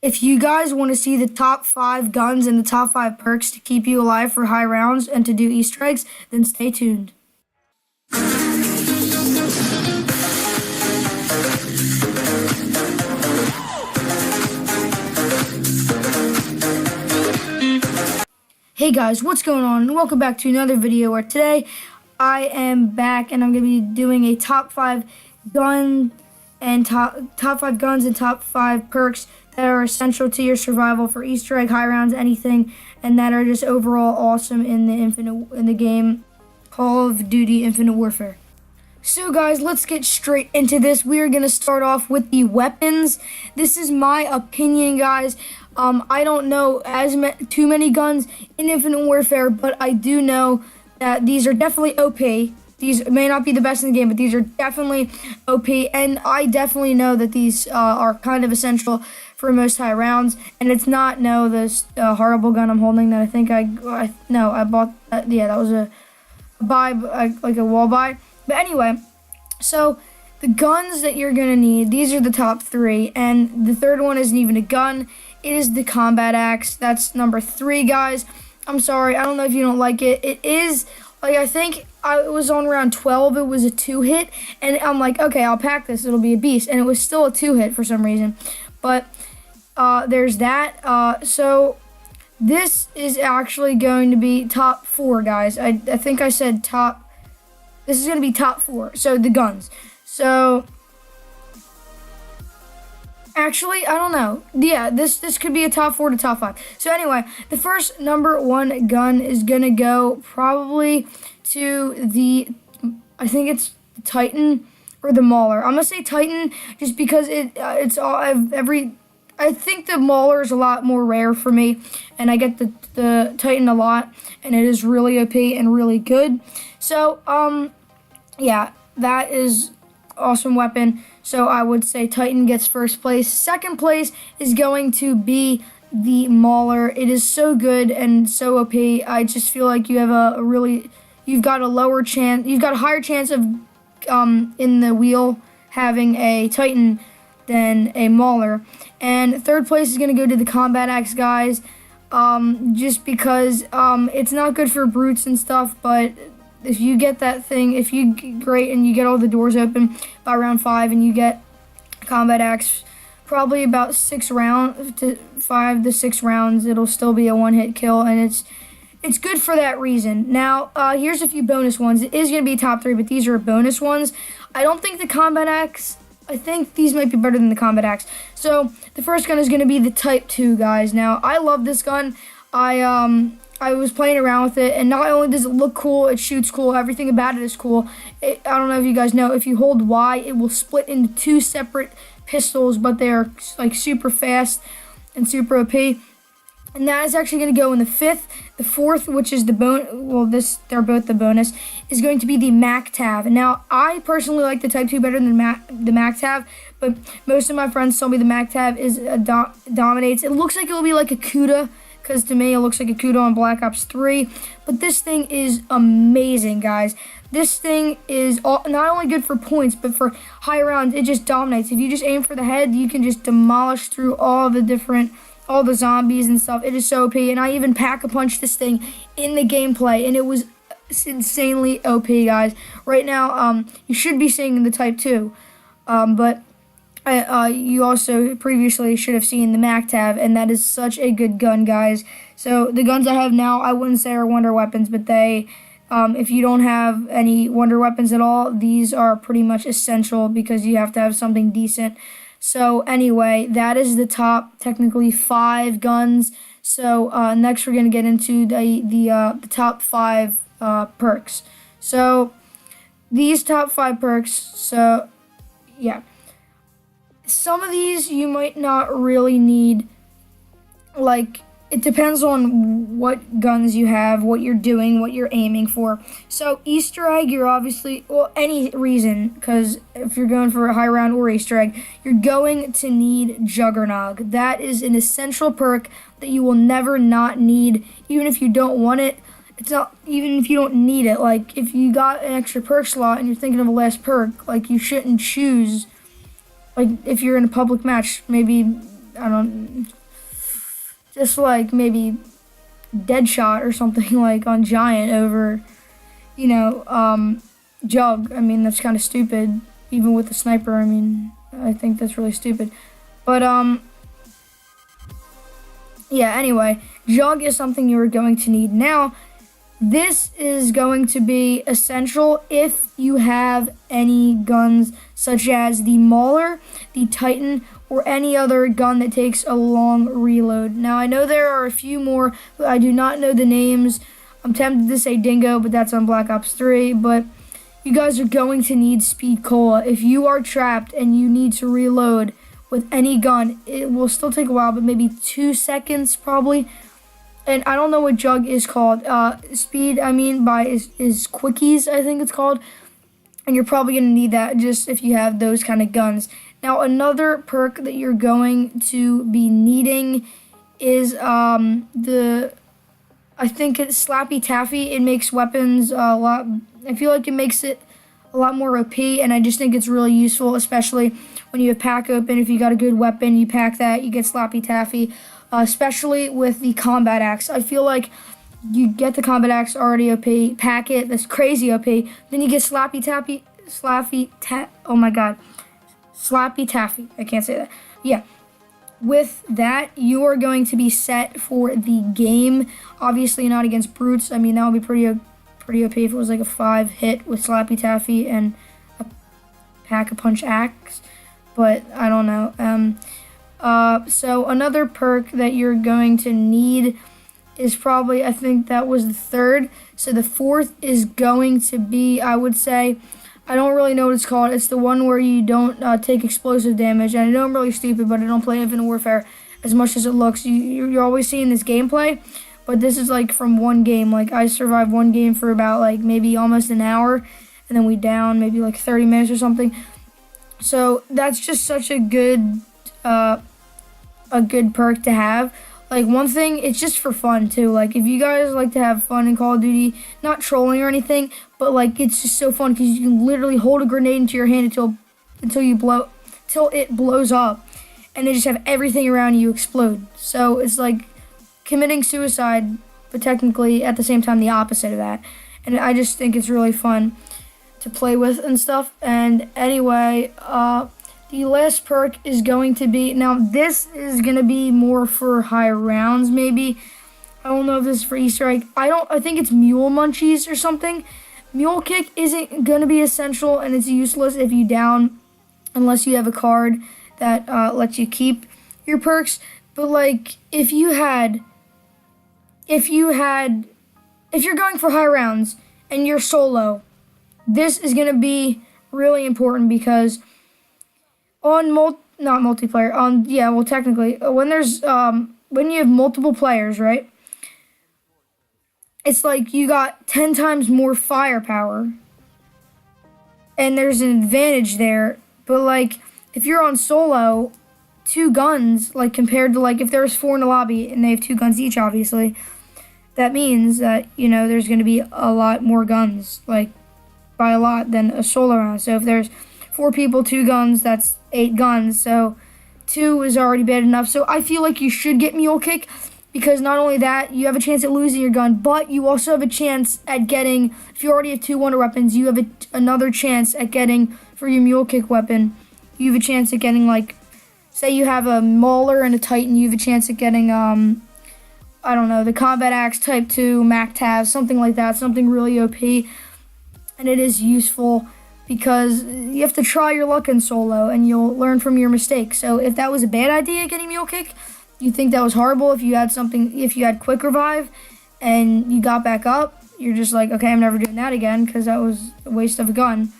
If you guys want to see the top 5 guns and the top 5 perks to keep you alive for high rounds and to do Easter eggs, then stay tuned. Hey guys, what's going on? And welcome back to another video where today I am back and I'm going to be doing a top 5 gun and top 5 guns and top 5 perks that are essential to your survival for Easter egg, high rounds, anything, and that are just overall awesome in the game Call of Duty Infinite Warfare. So guys, let's get straight into this. We are going to start off with the weapons. This is my opinion, guys. I don't know too many guns in Infinite Warfare, but I do know that these are definitely OP. These may not be the best in the game, but these are definitely OP, and I definitely know that these are kind of essential for most high rounds. And it's not this horrible gun I'm holding that I think I bought. Yeah, that was a buy, like a wall buy. But anyway, so the guns that you're gonna need, these are the top 3, and the third one isn't even a gun. It is the combat axe. That's number 3, guys. I'm sorry, I don't know if you don't like it. It is, like, I think it was on round 12, it was a 2-hit, and I'm like, okay, I'll pack this, it'll be a beast, and it was still a 2-hit for some reason. But there's that. So this is actually going to be top 4, guys. I think I said top. This is going to be top 4. So the guns. So actually, I don't know. Yeah, this could be a top 4 to top 5. So anyway, the first number 1 gun is going to go probably to I think it's the Titan or the Mauler. I'm going to say Titan just because I think the Mauler is a lot more rare for me, and I get the Titan a lot, and it is really OP and really good. So, yeah, that is awesome weapon. So I would say Titan gets first place. Second place is going to be the Mauler. It is so good and so OP. I just feel like you have you've got a higher chance of in the wheel having a Titan than a Mauler. And third place is going to go to the combat axe, guys, just because it's not good for brutes and stuff, but if you get that thing, if you great and you get all the doors open by round 5 and you get combat axe, probably about 5 to 6 rounds, it'll still be a one-hit kill, and it's good for that reason. Now, here's a few bonus ones. It is going to be top 3, but these are bonus ones. I don't think the combat axe, I think these might be better than the combat axe. So the first gun is going to be the Type 2, guys. Now, I love this gun. I was playing around with it, and not only does it look cool, it shoots cool, everything about it is cool. I don't know if you guys know, if you hold Y, it will split into 2 separate pistols, but they're like super fast and super OP. And that is actually going to go in the 5th. The 4th, which is they're both the bonus, is going to be the MAC-TAV. Now, I personally like the Type 2 better than the MAC-TAV, but most of my friends told me the MAC-TAV dominates. It looks like it will be like a CUDA, because to me it looks like a CUDA on Black Ops 3. But this thing is amazing, guys. This thing is not only good for points, but for high rounds, it just dominates. If you just aim for the head, you can just demolish through all the zombies and stuff. It is so OP, and I even pack-a-punch this thing in the gameplay, and it was insanely OP, guys. Right now, you should be seeing the Type 2, but you also previously should have seen the MAC-TAV, and that is such a good gun, guys. So the guns I have now, I wouldn't say are wonder weapons, but they, if you don't have any wonder weapons at all, these are pretty much essential because you have to have something decent. So anyway, that is the top, technically, 5 guns. So next we're going to get into the top 5 perks. So these top 5 perks, so yeah. Some of these you might not really need, like, it depends on what guns you have, what you're doing, what you're aiming for. So Easter egg, you're obviously, any reason, because if you're going for a high round or Easter egg, you're going to need Juggernog. That is an essential perk that you will never not need, even if you don't want it. It's not, even if you don't need it. Like, if you got an extra perk slot and you're thinking of a last perk, like, you shouldn't choose, like, if you're in a public match, maybe I don't, just like maybe Deadshot or something like on Giant over, Jug. I mean, that's kind of stupid. Even with the sniper, I mean, I think that's really stupid. But, yeah, anyway, Jug is something you are going to need. Now, this is going to be essential if you have any guns such as the Mauler, the Titan, or any other gun that takes a long reload. Now, I know there are a few more, but I do not know the names. I'm tempted to say Dingo, but that's on Black Ops 3, but you guys are going to need Speed Cola. If you are trapped and you need to reload with any gun, it will still take a while, but maybe 2 seconds probably. And I don't know what Jug is called. Speed, is Quickies, I think it's called. And you're probably going to need that just if you have those kind of guns. Now, another perk that you're going to be needing is I think it's Slappy Taffy. It makes weapons a lot, I feel like it makes it a lot more OP, and I just think it's really useful, especially when you have pack open. If you got a good weapon, you pack that, you get Slappy Taffy. Especially with the combat axe. I feel like you get the combat axe already OP, pack it, that's crazy OP, then you get Slappy Taffy. I can't say that. Yeah. With that, you are going to be set for the game. Obviously not against brutes. I mean, that would be pretty OP if it was like a 5-hit with Slappy Taffy and a pack-a-punch axe. But I don't know. So another perk that you're going to need is probably, I think that was the third. So the fourth is going to be, I would say, I don't really know what it's called. It's the one where you don't take explosive damage. And I know I'm really stupid, but I don't play Infinite Warfare as much as it looks. You're always seeing this gameplay, but this is like from one game. Like I survived one game for about like maybe almost an hour, and then we down maybe like 30 minutes or something. So that's just such a good perk to have. Like one thing, it's just for fun too. Like if you guys like to have fun in Call of Duty, not trolling or anything, but like it's just so fun because you can literally hold a grenade into your hand until it blows up, and they just have everything around you explode. So it's like committing suicide, but technically at the same time the opposite of that. And I just think it's really fun to play with and stuff. And anyway, the last perk is going to be, now this is going to be more for high rounds maybe. I don't know if this is for Easter egg. I think it's Mule Munchies or something. Mule Kick isn't going to be essential, and it's useless if you down, unless you have a card that lets you keep your perks. But like if you're going for high rounds and you're solo, this is going to be really important because technically, when you have multiple players, right? It's like you got 10 times more firepower, and there's an advantage there. But like, if you're on solo, 2 guns, like compared to like if there's 4 in the lobby and they have 2 guns each, obviously, that means that, there's going to be a lot more guns, like by a lot, than a solo round. So if there's 4 people, 2 guns, that's 8 guns, so 2 is already bad enough. So I feel like you should get Mule Kick, because not only that, you have a chance at losing your gun, but you also have a chance at getting, if you already have 2 wonder weapons, you have another chance at getting, for your Mule Kick weapon, you have a chance at getting, like, say you have a Mauler and a Titan, you have a chance at getting, the Combat Axe Type 2, MAC-TAV, something like that, something really OP, and it is useful because you have to try your luck in solo, and you'll learn from your mistakes. So if that was a bad idea, getting Mule Kick, you think that was horrible, if you had Quick Revive and you got back up, you're just like, okay, I'm never doing that again because that was a waste of a gun.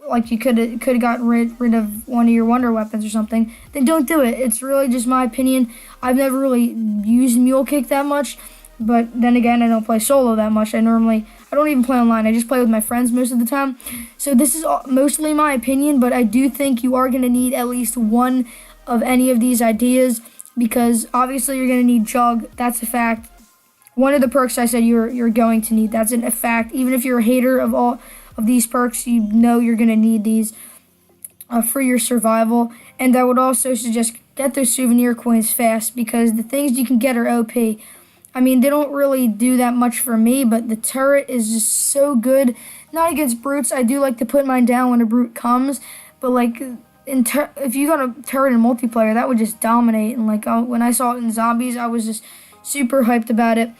Like you could have gotten rid of one of your wonder weapons or something, then don't do it. It's really just my opinion. I've never really used Mule Kick that much, but then again, I don't play solo that much. I don't even play online. I just play with my friends most of the time. So this is mostly my opinion, but I do think you are going to need at least one of any of these ideas, because obviously you're going to need Jug. That's a fact. One of the perks I said you're going to need. That's a fact. Even if you're a hater of all of these perks, you know you're going to need these for your survival. And I would also suggest get those souvenir coins fast because the things you can get are OP. I mean, they don't really do that much for me, but the turret is just so good. Not against brutes. I do like to put mine down when a brute comes, but like if you got a turret in multiplayer, that would just dominate. And like when I saw it in zombies, I was just super hyped about it,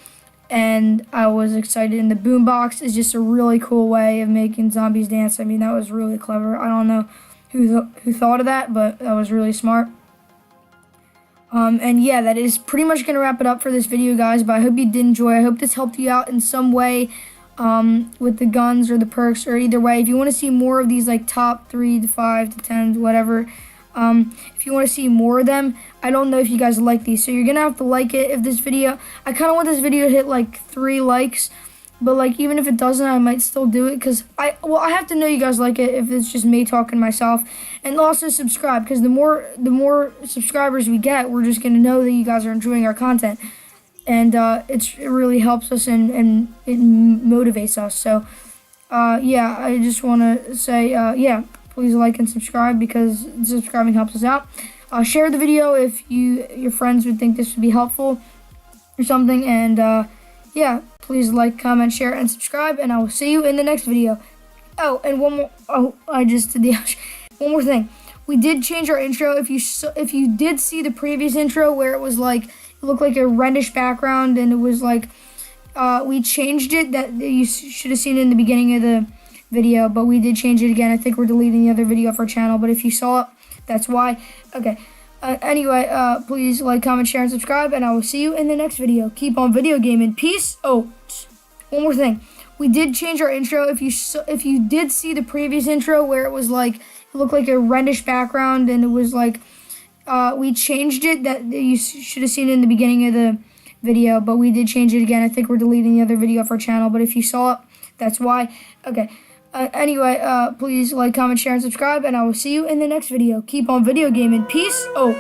and I was excited. And the boombox is just a really cool way of making zombies dance. I mean, that was really clever. I don't know who thought of that, but that was really smart. And yeah, that is pretty much going to wrap it up for this video, guys, but I hope you did enjoy. I hope this helped you out in some way with the guns or the perks, or either way. If you want to see more of these, like top 3 to 5 to 10, whatever, if you want to see more of them, I don't know if you guys like these, so you're going to have to like it. If this video, I kind of want this video to hit like 3 likes, but like even if it doesn't, I might still do it, because I have to know you guys like it if it's just me talking to myself. And also subscribe, because the more subscribers we get, we're just gonna know that you guys are enjoying our content, and it really helps us and it motivates us. So yeah, I just want to say yeah, please like and subscribe, because subscribing helps us out. Share the video if your friends would think this would be helpful or something, and yeah, please like, comment, share, and subscribe, and I will see you in the next video. Oh, and one more. Oh, I just did the one more thing. We did change our intro. If you did see the previous intro where it was like, it looked like a reddish background, and it was like, we changed it. That you should have seen it in the beginning of the video, but we did change it again. I think we're deleting the other video off our channel, but if you saw it, that's why. Okay. Anyway, please like, comment, share, and subscribe, and I will see you in the next video. Keep on video gaming. Peace. Oh, one more thing. We did change our intro. If you did see the previous intro where it was like, it looked like a reddish background, and it was like, we changed it. That you should have seen it in the beginning of the video, but we did change it again. I think we're deleting the other video off our channel, but if you saw it, that's why. Okay. Anyway, please like, comment, share, and subscribe, and I will see you in the next video. Keep on video gaming. Peace. Oh.